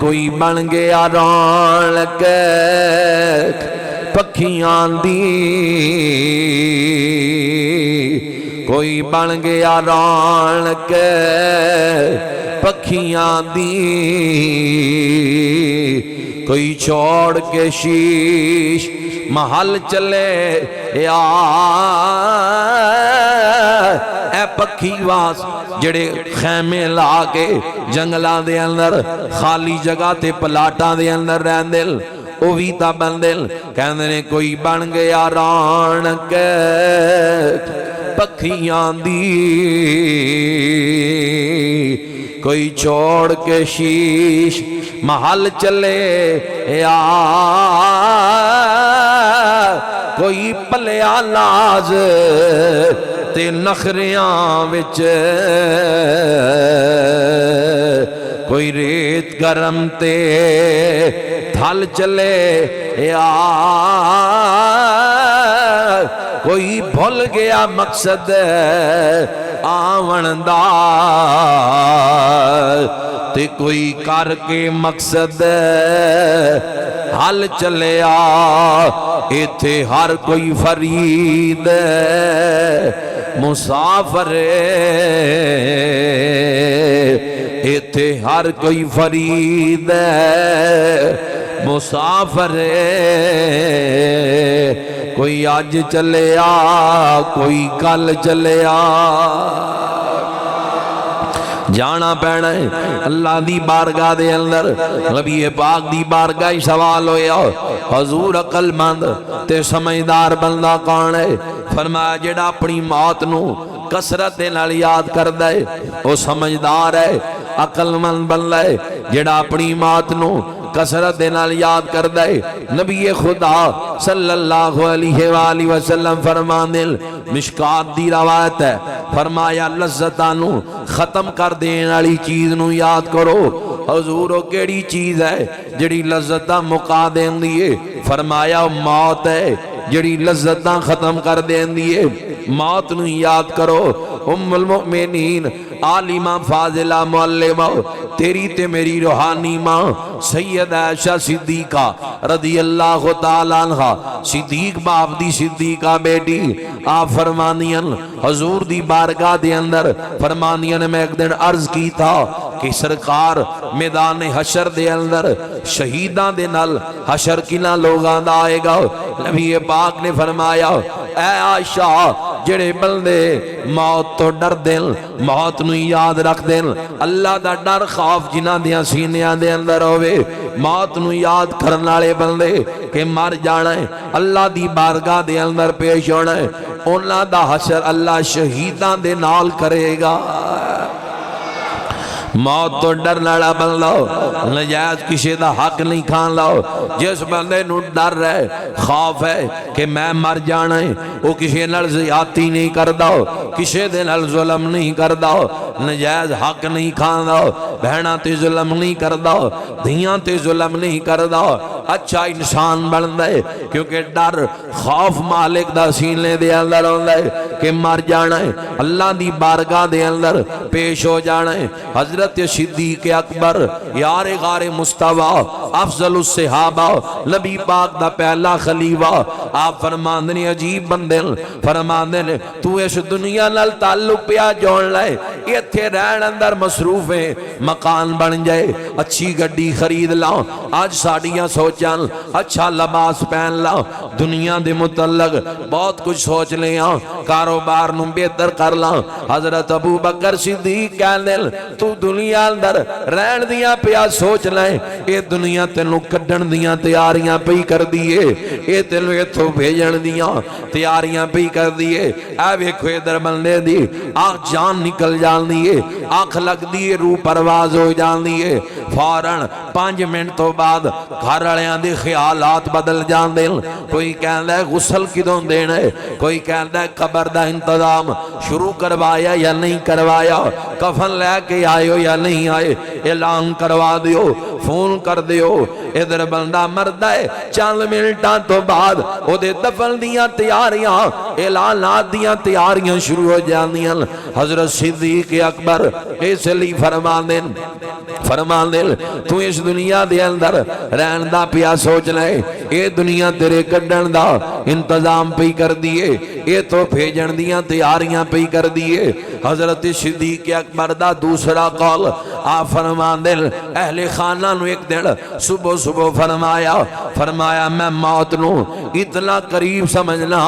کوئی بن گیا رونق پکھیاں دی، کوئی بن گیا رونق پکھیاں دی، کوئی چھوڑ کے شیش محل چلے یا اے پکھی واس جڑے خیمے لا کے جنگلاں دے اندر خالی جگہ تے پلاٹاں دے اندر رہندے او وی تا بندے کہندے نے کوئی بن گیا رونق پکھیاں دی، کوئی چھوڑ کے شیش محل چلے یا کوئی پلیا لاز تے نخریاں وچ، کوئی ریت گرم تے تھل چلے یا کوئی بھول گیا مقصد آون دا تے کوئی کر کے مقصد حل چلیا، ایتھے ہر کوئی فرید مسافر، ایتھے ہر کوئی فرید مسافر، کوئی آج چلیا کوئی کل چلیا، جانا پینا ہے اللہ دی بارگاہ دے اندر۔ نبی پاک دی بارگاہ سوال ہویا حضور عقل مند تے سمجھدار بندہ کون ہے؟ فرمایا جڑا اپنی موت نو کسرت نال یاد کردا ہے وہ سمجھدار ہے، عقل مند بندہ ہے۔ جڑا اپنی موت نو کسرت نال یاد کردا ہے، نبی خدا صلی اللہ علیہ وآلہ وسلم فرماندے مشکات دی روایت ہے، فرمایا لذتاں نو ختم کر دین والی چیز نو یاد کرو۔ حضور وہ کیڑی چیز ہے جڑی لذتاں مکا دیندی ہے؟ فرمایا موت ہے جڑی لذتاں ختم کر دیندی ہے، موت نو یاد کرو۔ ام المؤمنین عالمہ فاضلہ معلمہ تیری تے میری روحانی ماں سید عائشہ صدیقہ رضی اللہ تعالیٰ عنہ، صدیق باپ دی صدیقہ بیٹی، آپ فرمانیاں حضور دی بارگاہ دے اندر فرمانیاں میں ایک دن عرض کی تھا کہ سرکار میدان حشر دے اندر شہیداں دے نال حشر کنا لوگاں دا آئے گا؟ نبی پاک نے فرمایا اے عائشہ جڑے بندے موت تو ڈر دین، موت نو یاد رکھ دین، اللہ دا ڈر خوف جنہ دیاں سینیاں دے اندر ہوئے، موت نو یاد کرنا لے بندے کہ مر جانا ہے اللہ دی بارگاہ دے اندر پیش ہونا ہے، انہاں دا حشر اللہ شہیداں دے نال کرے گا۔ موت تو ڈر نالا بن لو، نجائز کسی دا حق نہیں کھان لو۔ جس بندے نو ڈر ہے خوف ہے کہ میں مر جانا ہے وہ کسی نال زیادتی نہیں کردہ، کسی دے نال ظلم نہیں کردہ، نجائز حق نہیں کھان دو، بہنہ تے ظلم نہیں کردہ، دھیاں تے ظلم نہیں کردہ، اچھا انسان بن دے کیونکہ ڈر خوف مالک دا سینے دے اندر ہوندہ ہے کہ مر جانا ہے اللہ دی بارگاہ دے اندر پیش ہو جانا ہے۔ حضرت صدیق اکبر یار غار مصطفیٰ افضل الصحابہ نبی پاک دا پہلا خلیفہ، آپ فرماندنی عجیب بندے فرماندنی تو اس دنیا نال تعلق پیا جوڑ لائے، یہ تھے رہن اندر مصروف ہیں، مکان بن جائے، اچھی گڈی خرید لاؤ، آج ساڑیاں سوچاں، اچھا لباس پہن لاؤ، دنیا دے متعلق بہت کچھ سوچ لیاں، کاروبار نو بہتر کر لاؤ۔ حضرت ابو بکر صدیق کہنے تو دنیا اندر رہن دیاں پیا سوچ لائیں، اے دنیا تینو کڈن دیاں تیاریاں پئی کر دیئے، اے تینو ایتھو بھیجن دیاں تیاریاں پئی کر دیئے۔ اے ویکھو ادھر بندے دی آنکھ جان نکل جان دیئے، آنکھ لگ دیئے، روح پرواز ہو جان دیئے، فوراً 5 منٹ تو بعد گھر والیاں دے خیالات بدل جان دے، کوئی کہندا ہے غسل کدوں دینا ہے، کوئی کہندا ہے قبر دا انتظام شروع کروایا یا نہیں کروایا، کفن لے کے آئے ہو یا نہیں آئے، اعلان کروا دیو، فون کر دیو۔ ادھر بندہ مردہ ہے، چند منٹاں تو بعد او دے دفن دیاں تیاریاں، اعلانات دیاں تیاریاں شروع ہو جاندیاں۔ حضرت صدیق اکبر اس لیے فرمان دل تو اس دنیا دے اندر رہن دا پیا سوچ لے اے دنیا تیرے کڈن دا انتظام پئی کر دیے اے تو بھیجن دیاں تیاریاں پئی کر دیے حضرت صدیق اکبر دا دوسرا قول آپ فرمان دل اہل خانہ نو ایک دن صبح فرمایا میں موت نو اتنا قریب سمجھنا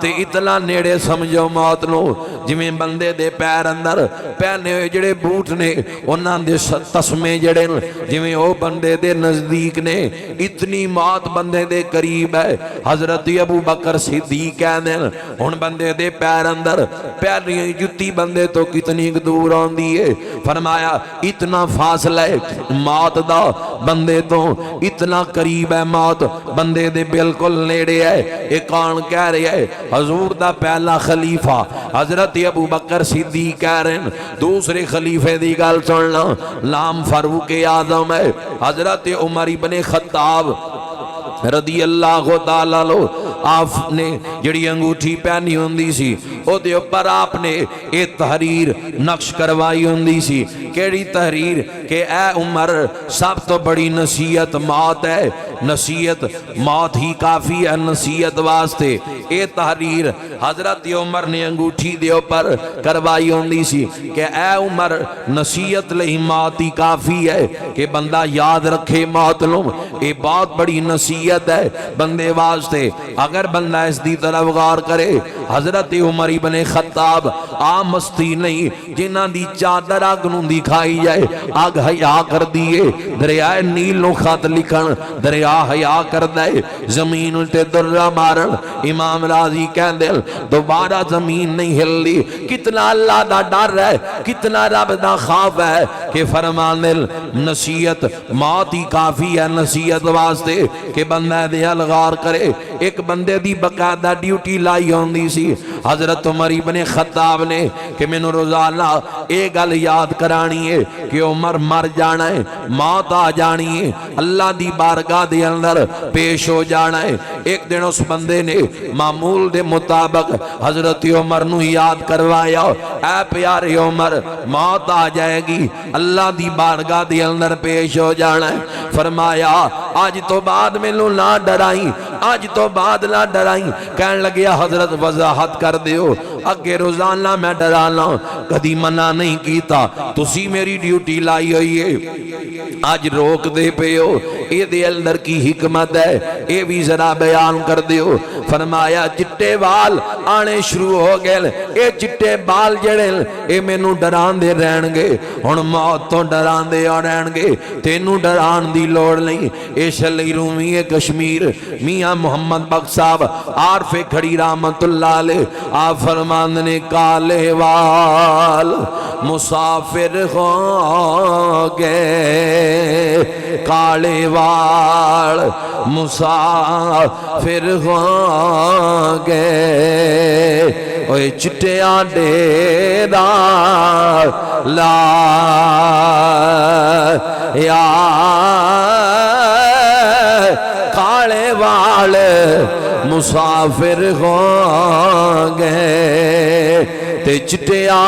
تے اتنا نیڑے سمجھو موت نو جویں بندے دے پیر اندر پہنے ہوئے جڑے بوٹ نے انہاں دے تسمے جڑے جویں او بندے دے نزدیک نے اتنی موت بندے دے قریب ہے حضرت ابو بکر صدیق کہندے ہن بندے دے پیر اندر پہلی جُتی بندے تو کتنی دور ہوندی ہے فرمایا اتنا فاصلہ ہے موت دا بندے تو اتنا قریب ہے موت بندے دے بالکل نیڑے ہے ایک کون کہہ رہے ہے حضور دا پہلا خلیفہ حضرت ابو بکر صدیق کہہ رہے ہیں دوسرے خلیفے دی گل سننا نام فاروق اعظم ہے حضرت عمر ابن خطاب رضی اللہ تعالیٰ عنہ آپ نے جڑی انگوٹھی پہنی ہوندی سی او دے اوپر آپ نے ایک تحریر نقش کروائی ہوندی سی کیڑی تحریر کہ اے عمر سب تو بڑی نصیحت موت ہے نصیحت موت ہی کافی ہے نصیحت واسطے اے تحریر حضرت عمر نے انگوٹھی دے اوپر کروائی ہوندی سی کہ اے عمر نصیحت لئی موت ہی کافی ہے کہ بندہ یاد رکھے موت لوں اے بہت بڑی نصیحت ہے بندے واسطے اگر بندہ اس دی طرف غور کرے حضرت عمر ابن خطاب مستی نہیں جنہ دی چادر آگ نوں دکھائی جائے آگ حیا کر دیئے دریائے نیل نو خط لکھن دریا حیا کر دے زمین الٹے درہ مارن امام راضی کہن دل دوبارہ زمین نہیں ہل لی کتنا اللہ دا ڈر ہے کتنا رب دا خوف ہے کہ فرمان دل نصیحت موت ہی کافی ہے نصیحت واسطے کہ بندہ دے الغار کرے ایک بندے دی بقاعدہ ڈیوٹی لائی ہوندی سی حضرت عمر ابن خطاب نے کہ میں نے روزانہ ایک گل یاد کرانی ہے کہ عمر مر جانا ہے موت آ جانی ہے اللہ دی بارگاہ دے اندر پیش ہو جانا ہے ایک دن اس بندے نے معمول دے مطابق حضرت عمر نو یاد کروایا اے پیارے عمر موت آ جائے گی اللہ دی بارگاہ دے اندر پیش ہو جانا ہے فرمایا آج تو بعد میں لو نہ ڈرائیں آج تو بعد نہ ڈرائیں کہنے لگیا حضرت وضاحت کر دیو اگے روزانہ میں ڈرانا کدی منع نہیں کیتا تسی میری ڈیوٹی لائی ہوئی ہے آج روک دے پہ ہو اے دے اندر کی حکمت ہے اے بھی ذرا بیان کر دیو فرمایا چٹے بال آنے شروع ہو گئے اے چٹے بال جڑے اے میں نو ڈران دے رہن گے ہن موت تو ڈران دے رہن گے تینو ڈران دی لوڑ نہیں اے شلی رومی کشمیر میاں محمد بخش صاحب عارف کھڑی رحمت اللہ علیہ آپ فرمان نے کالے وال مسافر ہو گئے کالے وال مسافر ہو گئے اوے چٹیاں ڈیرا لا یا کالے وال مسافر ہو گئے تے چٹیاں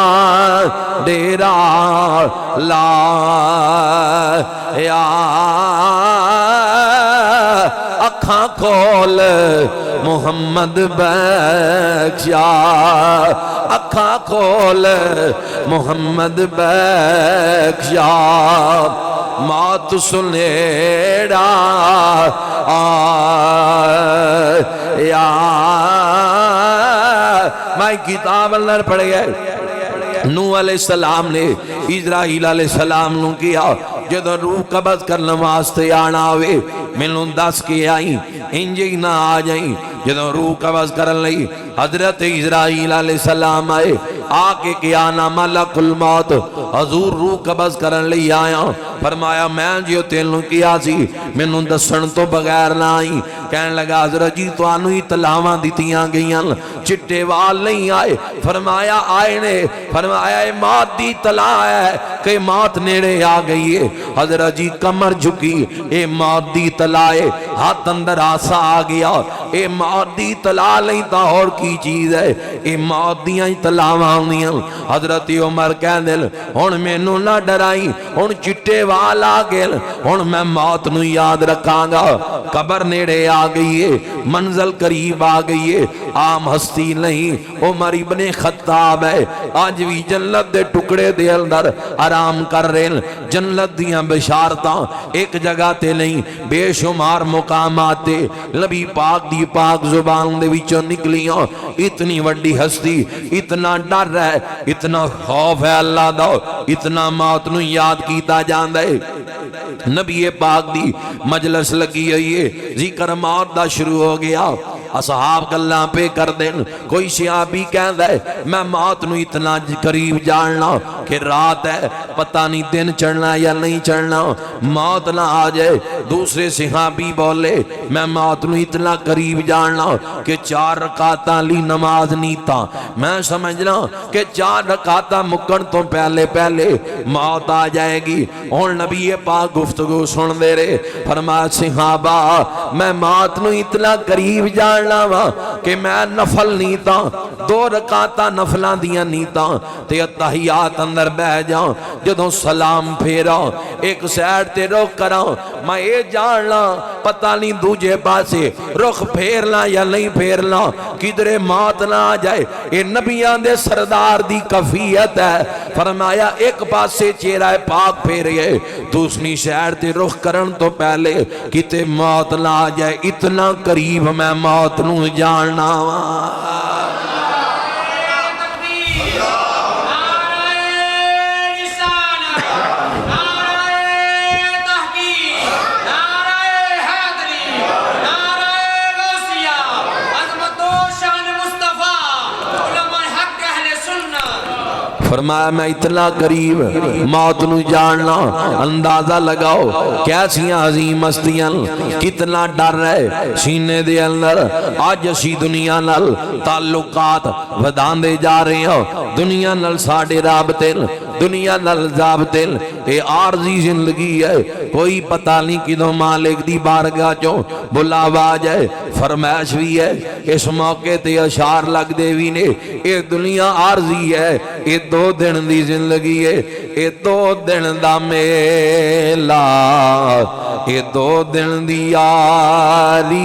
ڈیرا لا یا اکھاں کھول محمد بخشا اکھاں کھول محمد بخشا موت سنیڑا یا میں کتاب اللہ پڑھ گئے نوح علیہ السلام نے اسرائیل علیہ السلام نو کیا جدو روح قبض کرنے واسطے آنا ہوئے ملوں دس کے آئیں انجی نہ آ جائیں جدو روح قبض کرن لئی حضرت اسرائیل علیہ السلام آئے آکے کیا نا ملک الموت حضور روح قبض کرن لئی آیا فرمایا میں جیو تیلوں کیا سی میں نوں دسن تو بغیر نہ آئی کہنے لگا حضرت جی تانوں اطلاعاں دتیاں گئیاں چٹے وال نہیں آئے فرمایا آئے نے فرمایا اے موت دی اطلاع ہے کہ موت نیڑے آ گئی ہے حضرت جی کمر جھکی اے موت دی اطلاع ہے ہاتھ اندر آسا آ گیا اے موت دی اطلاع نہیں تا اور کی چیز ہے اے موت دیاں اطلاعاں ہوندیاں حضرت عمر کہن دل ہن مینوں نہ ڈرائی ہن چٹے وال آ گئے ہن میں موت نو یاد رکھاں گا قبر نیڑے آ گئی ہے منزل قریب آ گئی ہے عام ہستی نہیں عمر ابن خطاب ہے آج بھی جنت دے ٹکڑے دے اندر آرام کر رہے ہیں جنت دیاں بشارتاں ایک جگہ تے نہیں بے شمار مقامات تے نبی پاک دی پاک زبان دے وچوں نکلیاں اتنی وڈی ہستی اتنا ڈر ہے اتنا خوف ہے اللہ دا اتنا موت نو یاد کیتا جاندا ہے نبی پاک دی مجلس لگی ہوئی ہے ذکر موت دا شروع ہو گیا اصحاب گلاں پہ کر دین کوئی صحابی کہندا ہے میں موت نو اتنا قریب جاننا کہ رات ہے پتہ نہیں دن چڑھنا یا نہیں چڑھنا موت نہ آ جائے دوسرے صحابی بولے میں موت نو اتنا قریب جاننا کہ 4 رکعتاں لی نماز نیتا میں سمجھنا کہ 4 رکعتاں مکن تو پہلے پہلے موت آ جائے گی اور نبی پاک گفتگو سن دے رہے فرمایا صحابہ میں موت نو اتنا قریب جاننا کہ میں نفل نیتا 2 رکعتاں نفلاں دیاں نیتا تے اتحیات اندر بہ جاؤں جدوں سلام پھیرا ایک سائڈ تے رخ کراں میں یہ جاننا پتہ نہیں دوجے پاسے رخ پھیرنا یا نہیں پھیرنا کدھرے موت نہ آ جائے اے نبیاں دے سردار دی کفیت ہے فرمایا ایک پاسے چہرہ پاک پھیرے دوسری سائڈ تے رخ کرن تو پہلے کتے موت نہ آ جائے اتنا قریب میں موت نو جاننا فرمایا میں اتنا قریب موت نو جاننا اندازہ لگاؤ کیسیاں عظیم ہستیاں کتنا ڈر ہے سینے دے اندر آج اسی دنیا نال تعلقات ودان دے جا رہے ہیں دنیا نال ساڑے رابطے دنیا نال ضابطے اے عارضی زندگی ہے کوئی پتہ نہیں کدوں مالک دی بارگاہ چوں بلاوا جائے فرمائش بھی ہے اس موقع تے اشار لگ دے بھی نے اے دنیا عارضی ہے اے 2 دن دی زندگی ہے اے 2 دن دا میلا اے 2 دن دی یاری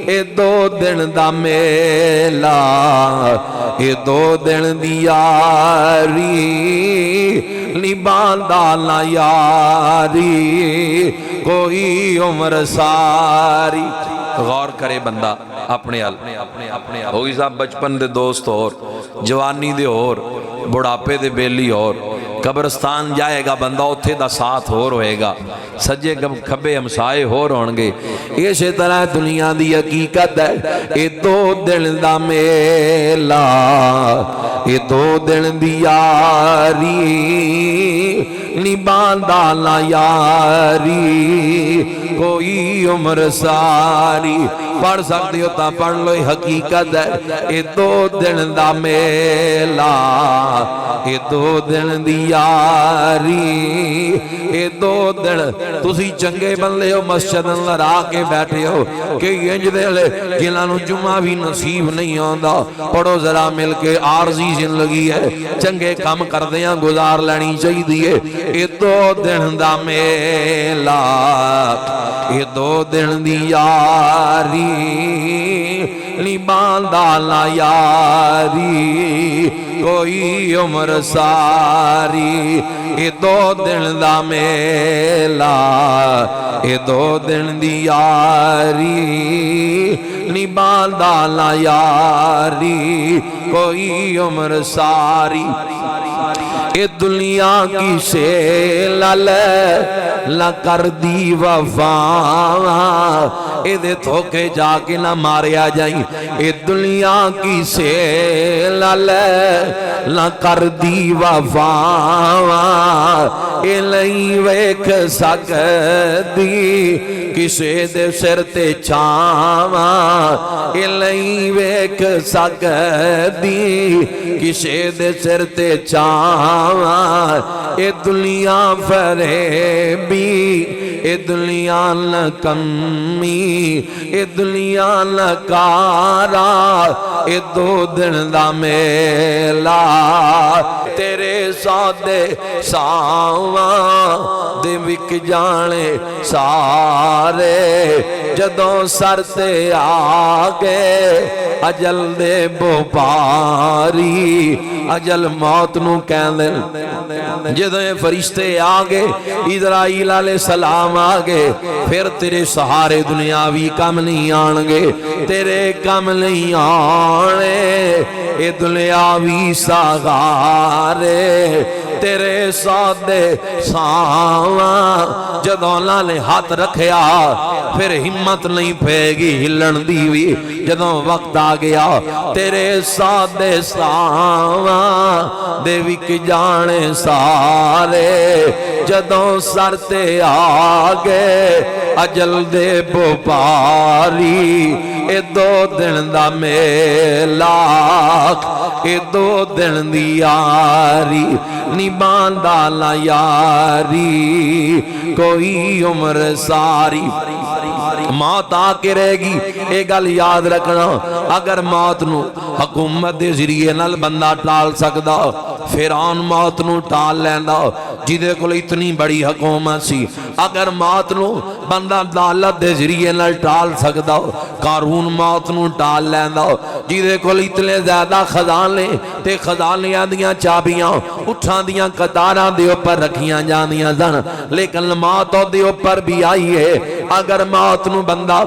اے 2 دن دا میلا اے 2 دن دی یاری نباندا نہ یاری کوئی عمر ساری غور کرے بندہ اپنے ہوگی صاحب بچپن دے دوست اور جوانی دے اور بڑھاپے دے بیلی اور قبرستان جائے گا بندہ اتھے دا ساتھ ہور ہوئے گا سجے کھبے ہمسائے ہور ہونگے اسی طرح دنیا دی حقیقت ہے اے 2 دن دا میلا اے 2 دن دی یاری نباندا نہ یاری کوئی عمر ساری پڑھ سکتے ہو تا پڑھ لو حقیقت ہے اے 2 دن دا میلا اے 2 دن دی یاری اے 2 دن تسی چنگے بندے ہو مسجد اندر آ کے بیٹھے ہو کہ انج دے جنہاں نو جمعہ بھی نصیب نہیں ہوندا پڑھو ذرا مل کے عارضی زندگی ہے چنگے کام کردیاں گزار لینی چاہیے اے 2 دن دا میلا اے 2 دن دی یاری نباندا نہ یاری کوئی عمر ساری اے 2 دن دا میلا اے 2 دن دی یاری نباندا نہ یاری کوئی عمر ساری اے دنیا کی سے نہ کر دی وفا اے دے دھوکے جا کے نہ ماریا جائیں اے دنیا کی سے نہ کر دی وفا اے نہیں ویکھ سکدی کسے دے سر تے چھاواں اے نہیں ویکھ سکدی کسے دے سر تے چھاواں اے دنیا فریبی اے دنیا نکمی اے دنیا نکارا اے دو دن دا میلا تیرے سادے ساواں دے وک جانے سارے جدوں سر تے آگے اجل دے بوپاری اجل موت نو کہندے جدوں فرشتے آگے اسرائیل علیہ السلام آگے پھر تیرے سہارے دنیاوی کم نہیں آنگے تیرے کم نہیں آنے اے دنیاوی سہارے تیرے سادے ساواں جدوں اللہ نے ہاتھ رکھیا پھر ہمت نہیں پے گی ہلن دی وی جدوں وقت آ گیا تیرے سادے ساواں دے وک جانے سارے جدوں سر تے آگے اجل دے بوپاری اے دو دن دا میلا اے دو دن دی یاری نباندا لا یاری کوئی عمر ساری موت آ کے رہے گی اے گل یاد رکھنا اگر موت نو حکومت دے ذریعے نال بندہ ٹال سکدا فرعون موت نو ٹال لیندا جدے کول اتنی بڑی حکومت سی اگر موت نو بندہ دولت دے ذریعے نال ٹال سکدا قارون موت نو ٹال لیندا جدے کول اتنے زیادہ خزانے تے خزانیاں دیاں چابیاں اٹھاں دیاں قطاراں دے اوپر رکھیاں جاندیاں سن لیکن موت دے اوپر بھی آئی ہے اگر موت نو بندہ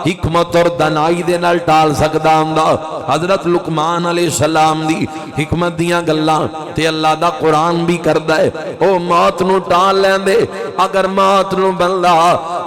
حکمت اور دنائی دے نال ٹال سکدا ہوندا حضرت لقمان علیہ السلام دی حکمت دیاں گلاں تے اللہ دا قرآن بھی کردا ہے او موت نو ٹال لیندے اگر موت نو بندہ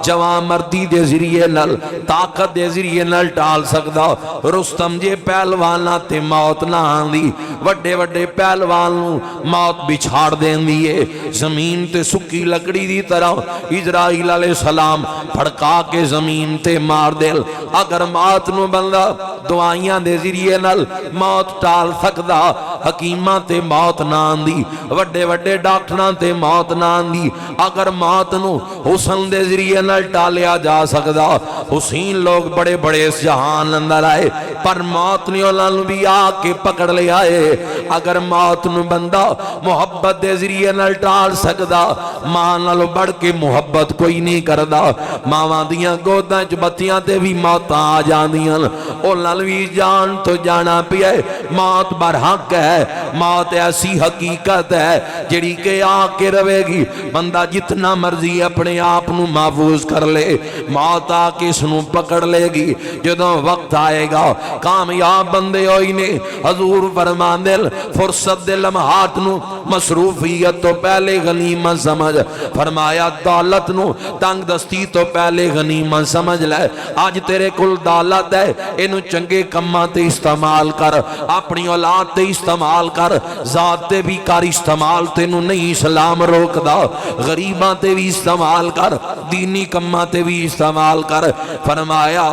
جوان مردی دے ذریعے نال طاقت دے ذریعے نال ٹال سکدا رستم جے پہلوانا تے موت نہ آندی وڈے وڈے پہلوان نو موت بچھاڑ دیندی ہے زمین تے سکی لکڑی دی طرح اسرائیل علیہ السلام پھڑکا کے زمین تے مار دل اگر موت نو بندہ دعائیاں دے ذریعے نال موت ٹال سکدا حکیماں تے موت نہ آندی وڈے وڈے ڈاکٹراں تے موت نہ آندی اگر موت نو حسن دے ذریعے نال ٹالیا جا سکدا حسین لوگ بڑے بڑے اس جہان اندر آئے پر موت نے انہاں نوں بھی آ کے پکڑ لیا ہے اگر موت نو بندہ محبت دے ذریعے نال ٹال سکدا ماں نال بڑھ کے محبت کوئی نہیں کردا ماواں دیاں گوداں چ بتیاں تے بھی موت آ جاندیاں انہاں بھی جان تو جانا پیا موت برحق ہے موت ایسی حقیقت ہے جڑی کہ آ کے روے گی بندہ جتنا مرضی اپنے آپ نو محفوظ کر لے موت آ کے اس نو پکڑ لے گی جدوں وقت آئے گا کامیاب بندے ہوئی نے حضور فرمان دل فرصت دے لمحات نو مصروفیت تو پہلے غنیمت سمجھ فرمایا دولت نو تنگ دستی تو پہلے غنیمت سمجھ لے آج تیرے کل دولت ہے انو چنگے کماں تے استعمال کر اپنی اولاد تے استعمال کر ذات تے بھی کر استعمال تینو نہیں اسلام روک دا غریباں تے بھی استعمال کر دینی کماں تے بھی استعمال کر فرمایا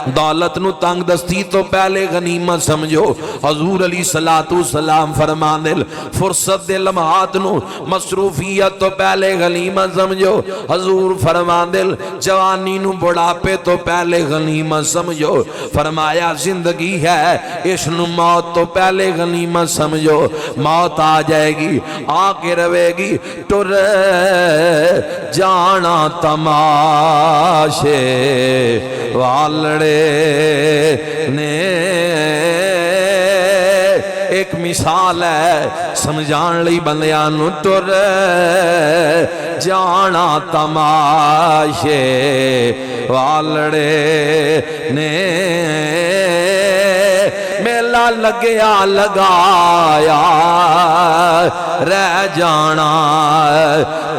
دولت نو تنگ دستی تو پہلے غنیمت سمجھو حضور علیہ السلام فرمان دل فرصت دے لمحات نو مصروفیت تو پہلے غنیمت سمجھو حضور فرمان دل جوانی نو بڑھاپے تو پہلے غنیمت سمجھو فرمایا زندگی ہے اس نو موت تو پہلے غنیمت سمجھو موت آ جائے گی آ کے روے گی ٹر جانا تماشے والڑے نے ایک مثال ہے سمجھان لئی بندیاں نو ٹر جانا تماشے والڑے نے میلہ لگیا لگایا رہ جانا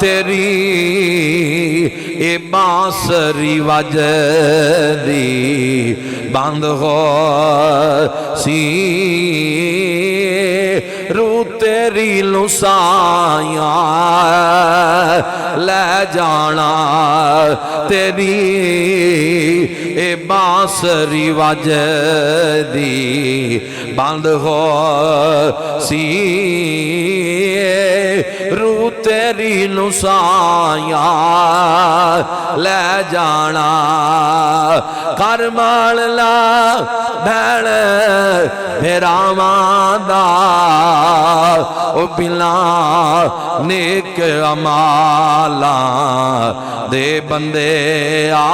تیری اے بانسری وجدی بند ہو سی روح تیری لسائیاں لے جانا تیری اے بانسری وجدی بند ہو سی روح تیری لسائیاں لے جانا کرمال لا بھیڑ بھیراواں دا او بلا نیک امالاں دے بندے آ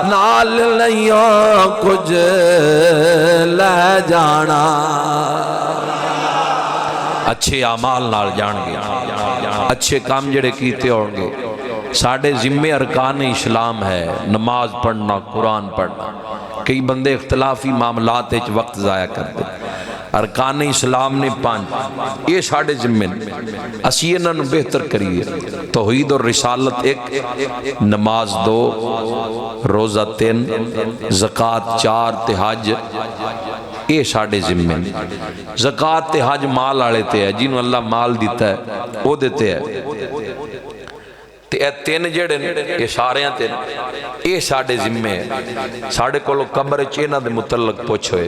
نال لئیوں کچھ لے جانا اچھے اعمال نال جان گے اچھے کام جڑے کیتے ہوں گے ساڑھے ذمہ ارکان اسلام ہے نماز پڑھنا قرآن پڑھنا کئی بندے اختلافی معاملات وقت ضائع کرتے ارکان اسلام نے 5 یہ ساڑھے ذمہ اسی انہوں نے بہتر کریے توحید اور رسالت 1 نماز 2 روزہ 3 زکوٰۃ 4 تے حج یہ ساڑھے ذمہ زکوٰۃ تے حج مال آلے تے ہے جنہوں اللہ مال دیتا ہے وہ دیتے ہے تے اے 3 جڑے یہ سارے ہیں یہ ساڑھے ذمہ ہے ساڑھے کولو قبر چینہ دے متعلق پوچھوئے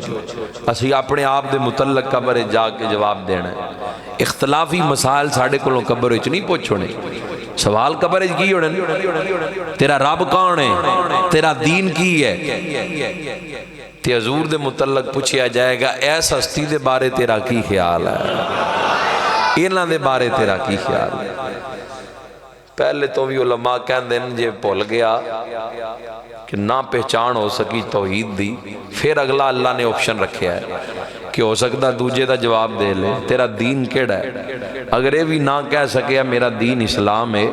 اسی اپنے آپ دے متعلق قبر جا کے جواب دینا ہے اختلافی مسائل ساڑھے کولو قبر نہیں پوچھونے سوال قبر کی ہونے تیرا رب کون ہے تیرا دین کی ہے تے حضور دے متعلق پوچھیا جائے گا ایس ہستی دے بارے تیرا کی خیال ہے انہاں دے بارے تیرا کی خیال ہے پہلے تو بھی علماء کہن دیں جے بھول گیا کہ نہ پہچان ہو سکی توحید دی پھر اگلا اللہ نے آپشن رکھیا ہے کہ ہو سکتا دوجے دا جواب دے لے تیرا دین کیڑا ہے اگر یہ بھی نہ کہہ سکیا میرا دین اسلام ہے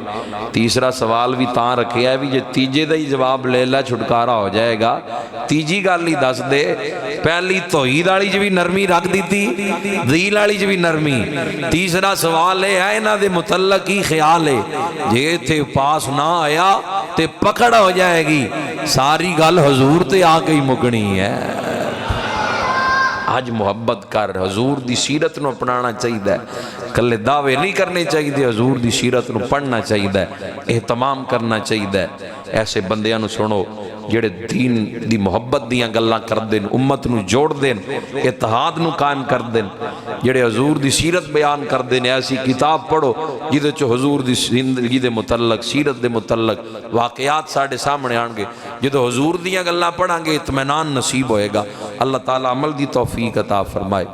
تیسرا سوال بھی تاں رکھیا ہے بھی جے تیجے دا ہی جواب لے لے چھٹکارا ہو جائے گا تیجی گالی دس دے پہلی توحید والی جو بھی نرمی رکھ دیتی دین والی جو بھی نرمی تیسرا سوال ہے انہاں دے متعلق ہی خیال ہے جے تھے پاس نہ آیا تے پکڑ ہو جائے گی ساری گل حضور تے آ کے ہی مکنی ہے آج محبت کر حضور دی سیرت نو اپنانا چاہیے کلے دعوے نہیں کرنے چاہیے حضور دی سیرت نو پڑھنا چاہیے اہتمام کرنا چاہیے ایسے بندیاں نو سنو جڑے دین دی محبت دیاں گلاں کر دیں امت نو جوڑ دیں اتحاد نو قائم کر دیں جڑے حضور دی سیرت بیان کر دیں ایسی کتاب پڑھو جدے چو حضور دی زندگی دے متعلق سیرت دے متعلق واقعات ساڑھے سامنے آن گے جدے حضور دیاں گلاں پڑھاں گے اطمینان نصیب ہوئے گا اللہ تعالیٰ عمل دی توفیق عطا فرمائے